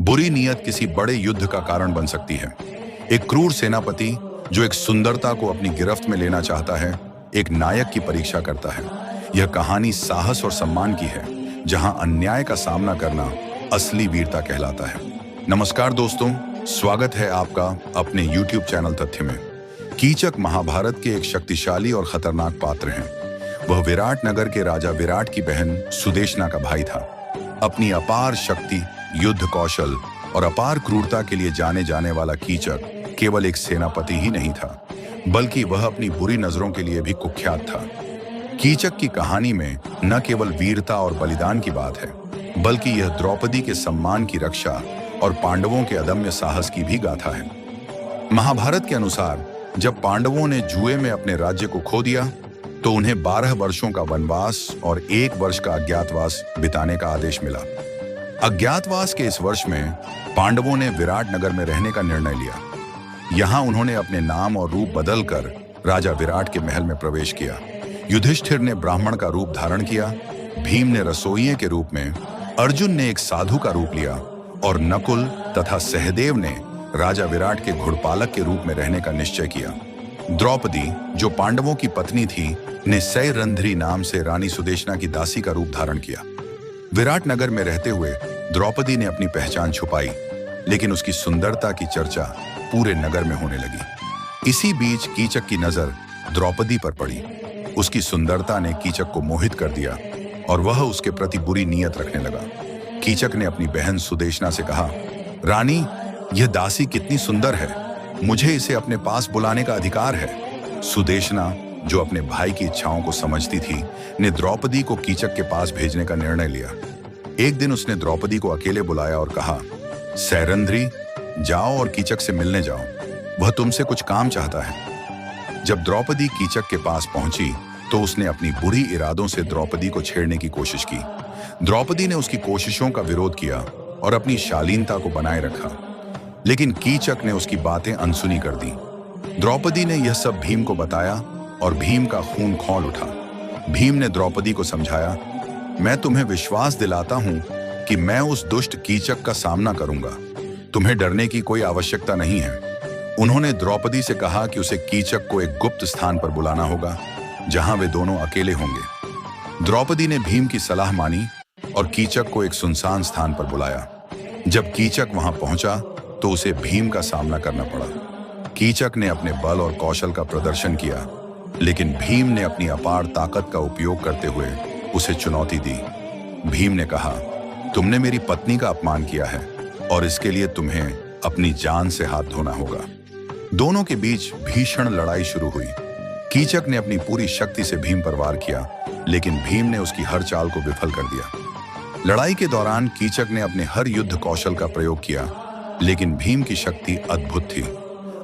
बुरी नीयत किसी बड़े युद्ध का कारण बन सकती है। एक क्रूर सेनापति जो एक सुंदरता को अपनी गिरफ्त में लेना चाहता है, एक नायक की परीक्षा करता है। यह कहानी साहस और सम्मान की है, जहां अन्याय का सामना करना असली वीरता कहलाता है। नमस्कार दोस्तों, स्वागत है आपका अपने YouTube चैनल तथ्य में। कीचक महाभारत के एक शक्तिशाली और खतरनाक पात्र हैं। वह विराट नगर के राजा विराट की बहन सुदेशना का भाई था। अपनी अपार शक्ति, युद्ध कौशल और अपार क्रूरता के लिए जाने जाने वाला कीचक केवल एक सेनापति ही नहीं था, बल्कि वह अपनी बुरी नजरों के लिए भी कुख्यात था। कीचक की कहानी में न केवल वीरता और बलिदान की बात है, बल्कि यह द्रौपदी के सम्मान की रक्षा और पांडवों के अदम्य साहस की भी गाथा है। महाभारत के अनुसार जब पांडवों ने जुए में अपने राज्य को खो दिया, तो उन्हें 12 वर्षों का वनवास और 1 वर्ष का अज्ञातवास बिताने का आदेश मिला। अज्ञातवास के इस वर्ष में पांडवों ने विराट नगर में रहने का निर्णय लिया। यहाँ उन्होंने अपने नाम और रूप बदलकर राजा विराट के महल में प्रवेश किया। युधिष्ठिर ने ब्राह्मण का रूप धारण किया, भीम ने रसोइये के रूप में, अर्जुन ने एक साधु का रूप लिया और नकुल तथा सहदेव ने राजा विराट के घुड़पालक के रूप में रहने का निश्चय किया। द्रौपदी, जो पांडवों की पत्नी थी, ने सैरंध्री नाम से रानी सुदेशना की दासी का रूप धारण किया। विराट नगर में रहते हुए द्रौपदी ने अपनी पहचान छुपाई, लेकिन उसकी सुंदरता की चर्चा पूरे नगर में होने लगी। इसी बीच कीचक की नजर द्रौपदी पर पड़ी। उसकी सुंदरता ने कीचक को मोहित कर दिया और वह उसके प्रति बुरी नीयत रखने लगा। कीचक ने अपनी बहन सुदेशना से कहा, रानी, यह दासी कितनी सुंदर है, मुझे इसे अपने पास बुलाने का अधिकार है। सुदेशना, जो अपने भाई की इच्छाओं को समझती थी, ने द्रौपदी को कीचक के पास भेजने का निर्णय लिया। एक दिन उसने द्रौपदी को अकेले बुलाया और कहा, सैरंध्री, जाओ और कीचक से मिलने जाओ, वह तुमसे कुछ काम चाहता है। जब द्रौपदी कीचक के पास पहुंची तो उसने अपनी बुरी इरादों से द्रौपदी को छेड़ने की कोशिश की। द्रौपदी ने उसकी कोशिशों का विरोध किया और अपनी शालीनता को बनाए रखा, लेकिन कीचक ने उसकी बातें अनसुनी कर दी। द्रौपदी ने यह सब भीम को बताया और भीम का खून खौल उठा। भीम ने द्रौपदी को समझाया, मैं तुम्हें विश्वास दिलाता हूं कि मैं उस दुष्ट कीचक का सामना करूंगा। तुम्हें डरने की कोई आवश्यकता नहीं है। उन्होंने द्रौपदी से कहा कि उसे कीचक को एक गुप्त स्थान पर बुलाना होगा, जहां वे दोनों अकेले होंगे। द्रौपदी ने भीम की सलाह मानी और कीचक को एक सुनसान स्थान पर बुलाया। जब कीचक वहां पहुंचा तो उसे भीम का सामना करना पड़ा। कीचक ने अपने बल और कौशल का प्रदर्शन किया, लेकिन भीम ने अपनी अपार ताकत का उपयोग करते हुए उसे चुनौती दी। भीम ने कहा, तुमने मेरी पत्नी का अपमान किया है और इसके लिए तुम्हें अपनी जान से हाथ धोना होगा। दोनों के बीच भीषण लड़ाई शुरू हुई। कीचक ने अपनी पूरी शक्ति से भीम पर वार किया, लेकिन भीम ने उसकी हर चाल को विफल कर दिया। लड़ाई के दौरान कीचक ने अपने हर युद्ध कौशल का प्रयोग किया, लेकिन भीम की शक्ति अद्भुत थी।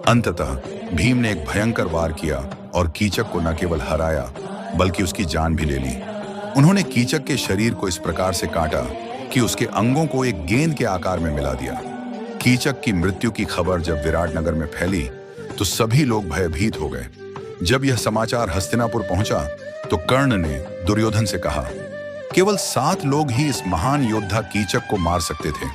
अंततः भीम ने एक भयंकर वार किया और कीचक को न केवल हराया, बल्कि उसकी जान भी ले ली। उन्होंने कीचक के शरीर को इस प्रकार से काटा कि उसके अंगों को एक गेंद के आकार में मिला दिया। कीचक की मृत्यु की खबर जब विराट नगर में फैली तो सभी लोग भयभीत हो गए। जब यह समाचार हस्तिनापुर पहुंचा तो कर्ण ने दुर्योधन से कहा, केवल 7 लोग ही इस महान योद्धा कीचक को मार सकते थे।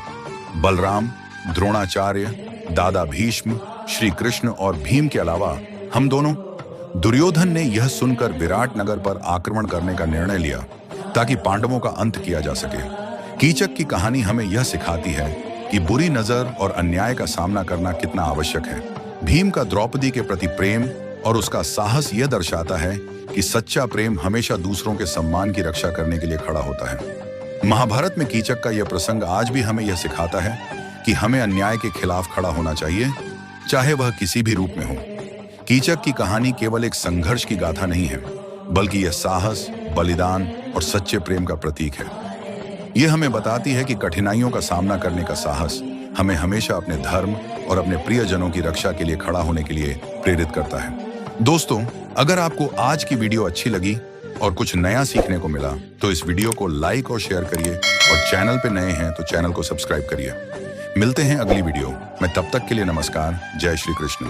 बलराम, द्रोणाचार्य, दादा भीष्म, श्री कृष्ण और भीम के अलावा हम दोनों। दुर्योधन ने यह सुनकर विराट नगर पर आक्रमण करने का निर्णय लिया ताकि पांडवों का अंत किया जा सके। कीचक की कहानी हमें यह सिखाती है कि बुरी नजर और अन्याय का सामना करना कितना आवश्यक है। भीम का द्रौपदी के प्रति प्रेम और उसका साहस यह दर्शाता है कि सच्चा प्रेम हमेशा दूसरों के सम्मान की रक्षा करने के लिए खड़ा होता है। महाभारत में कीचक का यह प्रसंग आज भी हमें यह सिखाता है कि हमें अन्याय के खिलाफ खड़ा होना चाहिए, चाहे वह किसी भी रूप में हो। कीचक की कहानी केवल एक संघर्ष की गाथा नहीं है, बल्कि यह साहस, बलिदान और सच्चे प्रेम का प्रतीक है। यह हमें बताती है कि कठिनाइयों का सामना करने का साहस हमें हमेशा अपने धर्म और अपने प्रियजनों की रक्षा के लिए खड़ा होने के लिए प्रेरित करता है। दोस्तों, अगर आपको आज की वीडियो अच्छी लगी और कुछ नया सीखने को मिला तो इस वीडियो को लाइक और शेयर करिए और चैनल पे नए हैं तो चैनल को सब्सक्राइब करिए। मिलते हैं अगली वीडियो में, तब तक के लिए नमस्कार। जय श्री कृष्ण।